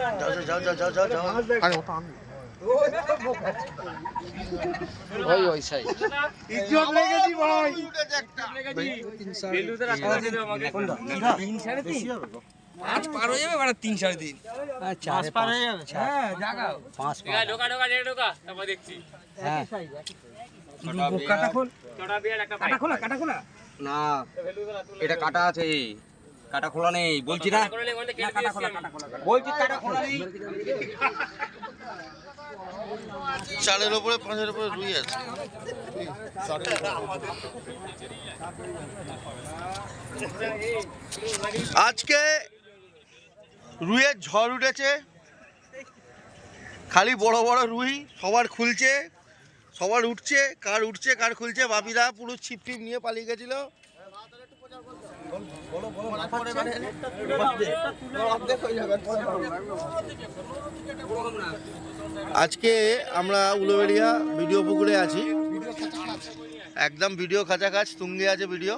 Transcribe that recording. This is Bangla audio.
যাও যাও যাও যাও যাও। আরে ওটা আমি ওই সাই ইজ্জত লেগেছি ভাই। পাঁচ পার হয়ে যাবে মানে 3 3.5। পাঁচ পার হয়ে যাবে। হ্যাঁ জাগাও পাঁচ ঢোকা ঢোকা ঢোকা ঢোকা তারপর দেখছি হ্যাঁ কাটা খোল। চড়া বিয়ার একটা কাটা খোলা কাটা খোলা না এটা কাটা আছে কাটা খোলা নেই বলছি না করে লে বলতে কেটে কাটা খোলা কাটা খোলা বলছি কাটা খোলা নেই চালের উপরে পাঁচের উপরে রুই আছে। আজকে রুইয়ের ঝড় উঠেছে, খালি বড় বড় রুই সবার খুলছে, সবার উঠছে, কার খুলছে। বাপিদা পুরো ছিপ টিপ নিয়ে পালিয়ে গেছিল। আজকে আমরা উলুবেড়িয়া ভিডিও পুকুরে আছি, একদম ভিডিও কাছাকাছি তুঙ্গে আছে ভিডিও।